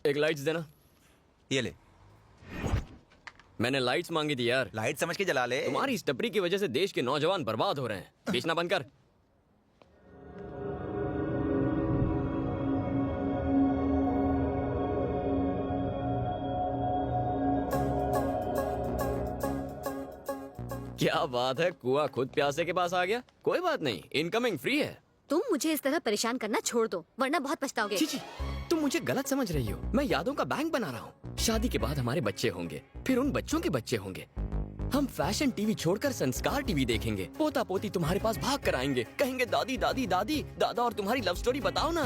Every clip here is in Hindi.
एक लाइट्स देना। ये ले। मैंने लाइट्स मांगी थी यार। लाइट समझ के जला ले। तुम्हारी इस टपरी की वजह से देश के नौजवान बर्बाद हो रहे हैं। बेचना बंद कर। क्या बात है, कुआं खुद प्यासे के पास आ गया। कोई बात नहीं, इनकमिंग फ्री है। तुम मुझे इस तरह परेशान करना छोड़ दो, वरना बहुत पछताओगे। जी, तुम मुझे गलत समझ रही हो। मैं यादों का बैंक बना रहा हूँ। शादी के बाद हमारे बच्चे होंगे, फिर उन बच्चों के बच्चे होंगे। हम फैशन टीवी छोड़कर संस्कार टीवी देखेंगे। पोता पोती तुम्हारे पास भाग कर आएंगे, कहेंगे दादी दादी दादी दादा और तुम्हारी लव स्टोरी बताओ ना।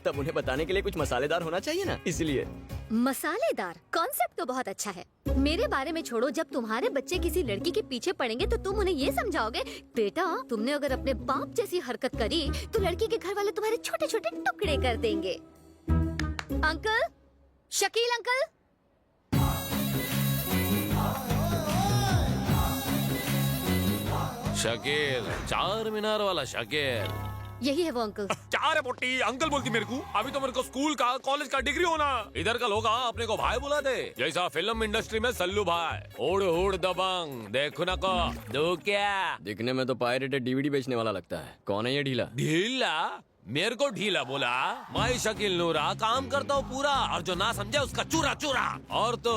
तब उन्हें बताने के लिए कुछ मसालेदार होना चाहिए ना, इसलिए। मसालेदार कॉन्सेप्ट तो बहुत अच्छा है। मेरे बारे में छोड़ो, जब तुम्हारे बच्चे किसी लड़की के पीछे पड़ेंगे तो तुम उन्हें ये समझाओगे, बेटा तुमने अगर अपने बाप जैसी हरकत करी तो लड़की के घर वाले तुम्हारे छोटे छोटे टुकड़े कर देंगे। Uncle, Shakeel uncle. शकील, चार मीनार वाला शकील। यही है वो अंकल। क्या रे पोटी, अंकल बोलती मेरे को? अभी तो मेरे को स्कूल का कॉलेज का डिग्री होना। इधर का लोग अपने को भाई बुला दे, जैसा फिल्म इंडस्ट्री में सल्लू भाई। उड़ उड़ दबंग देखो ना को दो क्या। दिखने में तो पायरेटेड डीवीडी बेचने वाला लगता है। कौन है ये ढीला? ढीला? मेरे को ढीला बोला? मैं शकील नूरा काम करता हूँ पूरा, और जो ना समझे उसका चूरा चूरा। और तो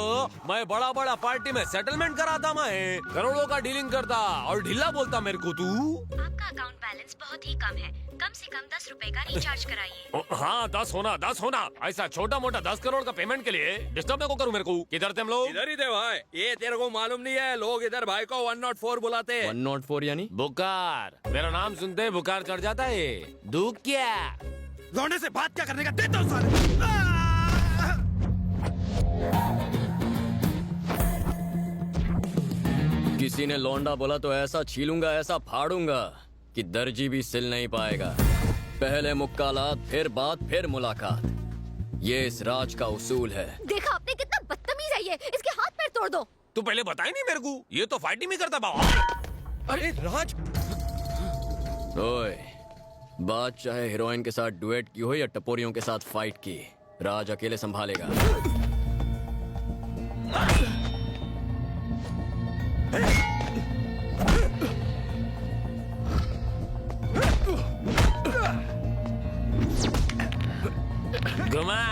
मैं बड़ा बड़ा पार्टी में सेटलमेंट कराता, मैं करोड़ों का डीलिंग करता, और ढीला बोलता मेरे को तू? आपका अकाउंट बैलेंस बहुत ही कम है, कम से कम 10 रुपए का रिचार्ज कराइए। हाँ 10 होना। ऐसा छोटा मोटा 10 करोड़ का पेमेंट के लिए डिस्टर्ब को करूँ मेरे को? किधर थे हम लोग? इधर ही थे भाई। ये तेरे को मालूम नहीं है, लोग इधर भाई को 104 बुलाते हैं। 104 यानी? बुखार। मेरा नाम सुनते ही बुखार चढ़ जाता है। दुख क्या? लौंडे से बात क्या करने का, देता हूँ साले। किसी ने लौंडा बोला तो ऐसा छीलूंगा, ऐसा फाड़ूंगा कि दर्जी भी सिल नहीं पाएगा। पहले मुक्कालात, फिर बात, फिर मुलाकात। ये इस राज का उसूल है। देखा आपने कितना बदतमीज है ये, इसके हाथ पैर तोड़ दो। तू पहले बताई नहीं मेरे को? ये तो फाइटिंग भी करता बाबा। अरे राज, ओए, बात चाहे हीरोइन के साथ डुएट की हो या टपोरियों के साथ फाइट की, राज अकेले संभालेगा। घुमा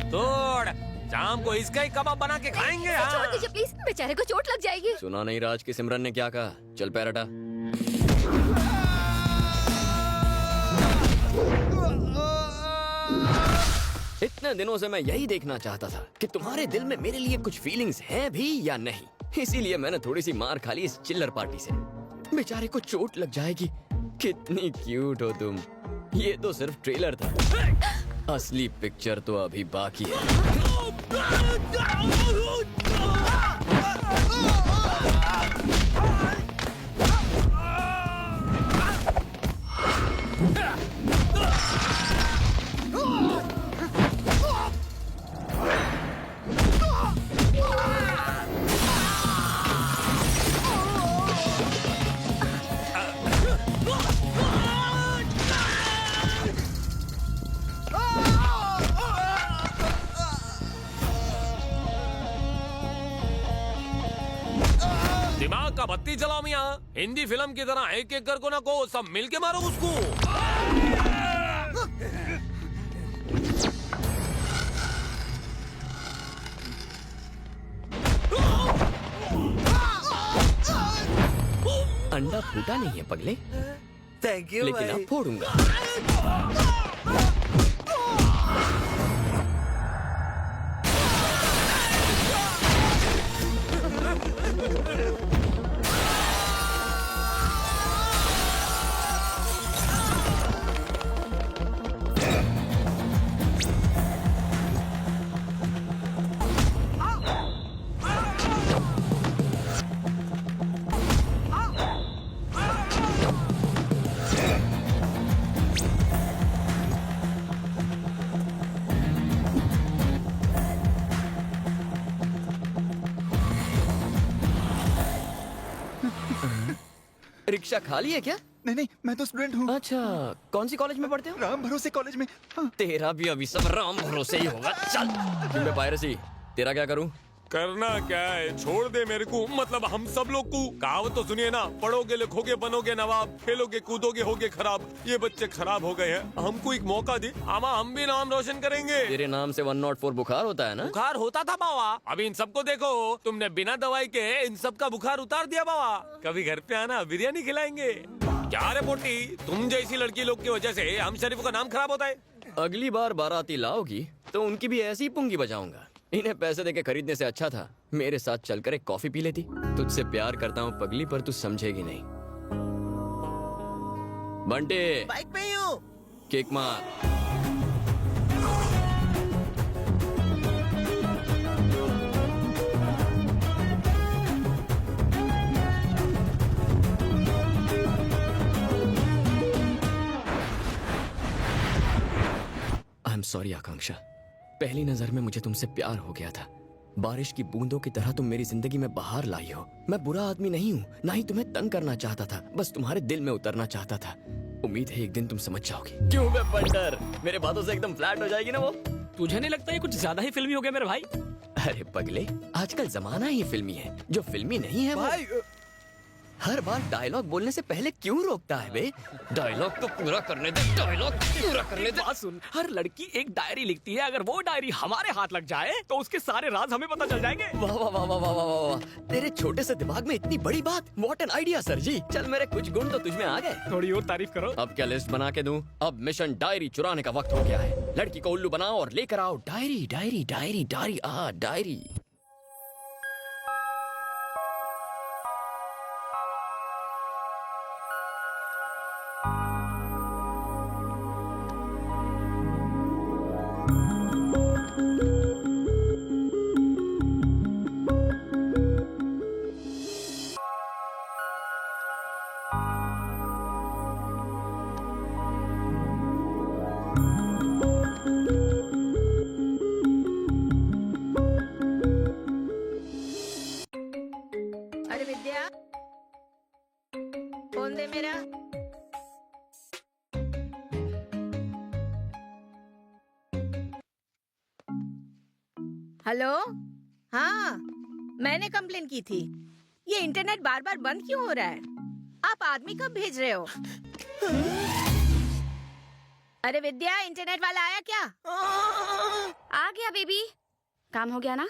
तोड़, शाम को इसका ही कबाब बना के खाएंगे। इसे छोड़ हाँ। दीजिए प्लीज, बेचारे को चोट लग जाएगी। सुना नहीं राज की सिमरन ने क्या कहा? चल पैर हटा। इतने दिनों से मैं यही देखना चाहता था कि तुम्हारे दिल में मेरे लिए कुछ फीलिंग्स हैं भी या नहीं। इसीलिए मैंने थोड़ी सी मार खा ली इस चिल्लर पार्टी से। बेचारे को चोट लग जाएगी। कितनी क्यूट हो तुम। ये तो सिर्फ ट्रेलर था, असली पिक्चर तो अभी बाकी है। दिमाग का बत्ती जलाओ मियां। हिंदी फिल्म की तरह एक एक कर को ना को सब मिल के मारो उसको। अंडा फूटा नहीं है पगले, थैंक यू लेकिन भाई। अब फोड़ूंगा। रिक्शा खाली है क्या? नहीं, मैं तो स्टूडेंट हूँ। अच्छा, कौन सी कॉलेज में पढ़ते हो? राम भरोसे कॉलेज में। हाँ। तेरा भी अभी सब राम भरोसे ही होगा। चल तुम पे पायरेसी, तेरा क्या करूं? करना क्या है, छोड़ दे मेरे को, मतलब हम सब लोग को। कहावत तो सुनिए ना, पढ़ोगे लिखोगे बनोगे नवाब, खेलोगे कूदोगे होगे खराब। ये बच्चे खराब हो गए हैं, हमको एक मौका दे, हम भी नाम रोशन करेंगे। तेरे नाम से 104 बुखार होता है ना? बुखार होता था बाबा, अभी इन सबको देखो, तुमने बिना दवाई के इन सब का बुखार उतार दिया बाबा। कभी घर पे आना, बिरयानी खिलाएंगे। क्या रे पोटी, तुम जैसी लड़की लोग की वजह से हम शरीफ का नाम खराब होता है। अगली बार बाराती लाओगी तो उनकी भी ऐसी पुंगी बजाऊंगा। इन्हें पैसे देके खरीदने से अच्छा था मेरे साथ चलकर एक कॉफी पी लेती। तुझसे प्यार करता हूँ पगली, पर तू समझेगी नहीं। बंटे, बाइक पे ही हूँ। किक मार। आई एम सॉरी आकांक्षा, पहली नजर में मुझे तुमसे प्यार हो गया था। बारिश की बूंदों की तरह तुम मेरी जिंदगी में बाहर लाई हो। मैं बुरा आदमी नहीं हूँ, ना ही तुम्हें तंग करना चाहता था, बस तुम्हारे दिल में उतरना चाहता था। उम्मीद है एक दिन तुम समझ जाओगी। क्यों बे पंटर, मेरे बातों से एकदम फ्लैट हो जाएगी ना वो? तुझे नहीं लगता ये कुछ ज्यादा ही फिल्मी हो गया मेरे भाई? अरे पगले, आजकल जमाना ही फिल्मी है, जो फिल्मी नहीं है वो हर बार डायलॉग बोलने से पहले क्यों रोकता है बे? डायलॉग तो पूरा करने दे, डायलॉग पूरा करने दे। बात सुन, हर लड़की एक डायरी लिखती है, अगर वो डायरी हमारे हाथ लग जाए तो उसके सारे राज हमें पता चल जाएंगे। वाह वाह वाह वाह वाह वाह वाह, तेरे छोटे से दिमाग में इतनी बड़ी बात। व्हाट एन आइडिया सर जी। चल मेरे कुछ गुण तो तुझमें आ गए। थोड़ी और तारीफ करो। अब क्या लिस्ट बना के दूं? अब मिशन डायरी चुराने का वक्त हो गया है। लड़की को उल्लू बनाओ और लेकर आओ diary diary diary diary diary. अरे विद्या, फोन दे मेरा। हेलो, हाँ, मैंने कंप्लेन की थी। ये इंटरनेट बार बार बंद क्यों हो रहा है? आप आदमी कब भेज रहे हो? अरे विद्या, इंटरनेट वाला आया क्या? आ गया बेबी, काम हो गया ना?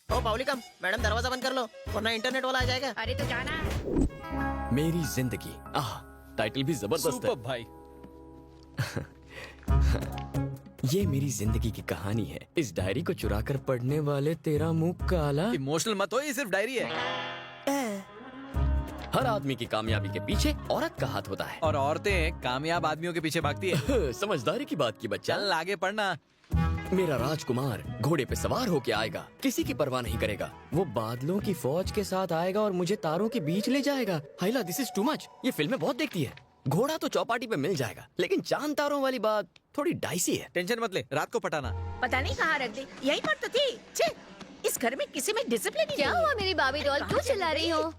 ओ बाउलिकम, मैडम दरवाजा बंद कर लो वरना इंटरनेट वाला आ जाएगा। अरे तो जाना। मेरी जिंदगी, आह, टाइटल भी जबरदस्त है भाई। ये मेरी जिंदगी की कहानी है। इस डायरी को चुराकर पढ़ने वाले तेरा मुंह काला। इमोशनल मत हो, ये सिर्फ डायरी है। हर आदमी की कामयाबी के पीछे औरत का हाथ होता है। और औरतें कामयाब आदमियों के पीछे भागती है। समझदारी की बात की बच्चा। चल आगे पढ़ना। मेरा राजकुमार घोड़े पे सवार होके आएगा, किसी की परवाह नहीं करेगा। वो बादलों की फौज के साथ आएगा और मुझे तारों के बीच ले जाएगा। हाइला, दिस इज टू मच। ये फिल्में बहुत देखती है। घोड़ा तो चौपाटी पे मिल जाएगा, लेकिन चांद तारों वाली बात थोड़ी डाइसी है। टेंशन मत ले, रात को पटाना। पता नहीं कहाँ रख दी, यहीं पर तो थी। छे, इस घर में किसी में डिसिप्लिन ही क्या नहीं है। हुआ मेरी बाबी डॉल, क्यों चिल्ला रही हो?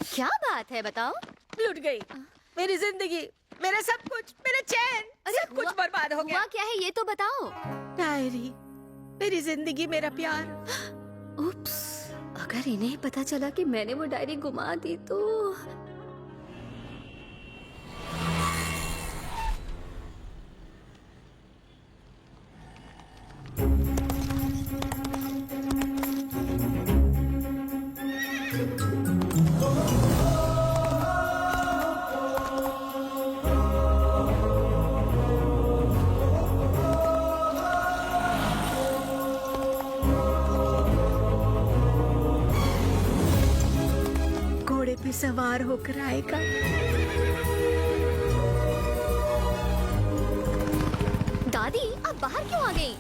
क्या बात है बताओ? लुट गई मेरी जिंदगी, मेरा सब कुछ, मेरा चैन, सब कुछ बर्बाद हो गया। हुआ क्या है ये तो बताओ। डायरी, मेरी जिंदगी, मेरा प्यार। उप्स, अगर इन्हें पता चला कि मैंने वो डायरी गुमा दी तो। घोड़े पे सवार होकर आएगा। दादी, आप बाहर क्यों आ गई?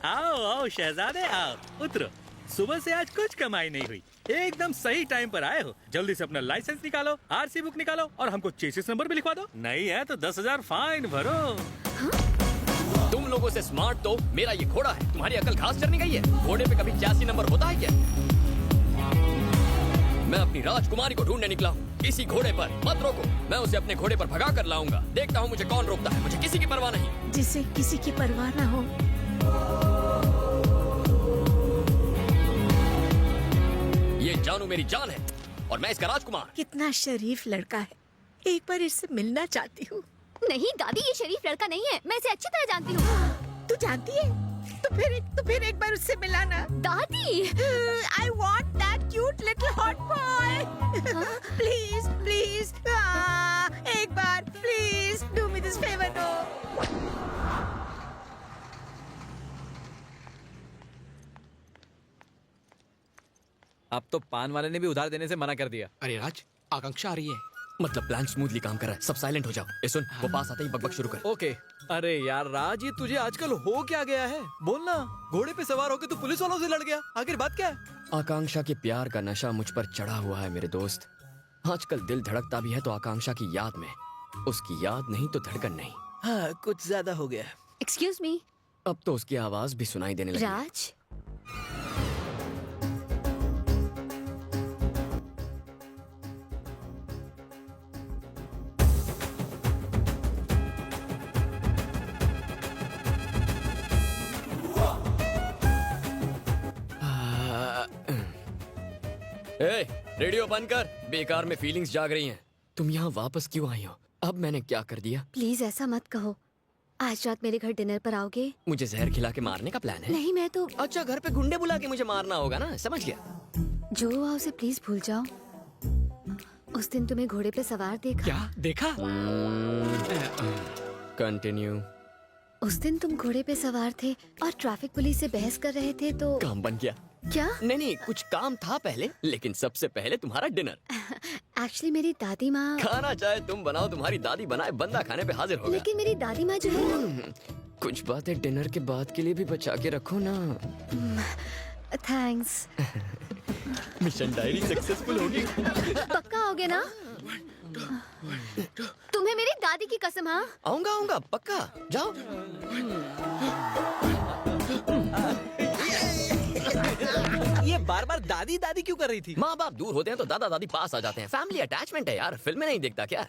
आओ आओ शहजादे आओ, उतरो। सुबह से आज कुछ कमाई नहीं हुई, एकदम सही टाइम पर आए हो। जल्दी से अपना लाइसेंस निकालो, आरसी बुक निकालो और हमको चेसिस नंबर भी लिखवा दो। नहीं है तो 10,000 फाइन भरो। तुम लोगों से स्मार्ट तो मेरा ये घोड़ा है। तुम्हारी अकल घास चरने गई है? घोड़े पे कभी 86 नंबर होता है क्या? मैं अपनी राजकुमारी को ढूंढने निकला हूँ, किसी घोड़े पर। मत रोको, मैं उसे अपने घोड़े पर भगा कर लाऊंगा। देखता हूँ मुझे कौन रोकता है। मुझे किसी की परवाह नहीं। जिसे किसी की परवाह ना हो। ये जानू मेरी जान है और मैं इसका राजकुमार। कितना शरीफ लड़का है, एक बार इससे मिलना चाहती हूँ। नहीं दादी, ये शरीफ लड़का नहीं है, मैं इसे अच्छी तरह जानती हूँ। तू जानती है? तो फिर एक बार उससे मिलाना। दादी I want that cute little hot boy. Please, please. एक बार, please, do me this favor, no. अब तो पान वाले ने भी उधार देने से मना कर दिया। अरे राज, आकांक्षा आ रही है। मतलब प्लान स्मूथली काम कर रहा है। सब साइलेंट हो जाओ। ए सुन, वो पास आते ही बकबक शुरू कर। ओके। अरे यार राज, ये तुझे आजकल हो क्या गया है? बोलना। घोड़े पे सवार होके तू पुलिस वालों से लड़ गया, आखिर बात क्या है? आकांक्षा के प्यार का नशा मुझ पर चढ़ा हुआ है मेरे दोस्त। आजकल दिल धड़कता भी है तो आकांक्षा की याद में। उसकी याद नहीं तो धड़कन नहीं। हाँ, कुछ ज्यादा हो गया। Excuse me. अब तो उसकी आवाज भी सुनाई देने लगी। राज, ए, रेडियो बंद कर। बेकार में फीलिंग्स जाग रही हैं। तुम यहाँ वापस क्यों आई हो? अब मैंने क्या कर दिया? प्लीज ऐसा मत कहो। आज रात मेरे घर डिनर पर आओगे? मुझे जहर खिला के मारने का प्लान है? नहीं, मैं तो अच्छा, घर पे गुंडे बुला के मुझे मारना होगा ना, समझ गया। जो हुआ उसे प्लीज भूल जाओ। उस दिन तुम्हें घोड़े पे सवार देखा। क्या देखा? कंटिन्यू। उस दिन तुम घोड़े पे सवार थे और ट्रैफिक पुलिस से बहस कर रहे थे तो काम बन गया। क्या? नहीं, कुछ काम था पहले, लेकिन सबसे पहले तुम्हारा डिनर। एक्चुअली मेरी दादी माँ। खाना चाहे तुम बनाओ, तुम्हारी दादी बनाए, बंदा खाने पे हाजिर होगा। लेकिन मेरी दादी माँ जो है ना। कुछ बातें डिनर के बाद के लिए भी बचा के रखो ना। थैंक्स। मिशन डायरी सक्सेसफुल होगी। पक्का आओगे ना? तुम्हें मेरी दादी की कसम। हाँ, आऊंगा पक्का। जाओ। ये बार बार दादी दादी क्यों कर रही थी? माँ बाप दूर होते हैं तो दादा दादी पास आ जाते हैं। फैमिली अटैचमेंट है यार, फिल्में नहीं देखता क्या?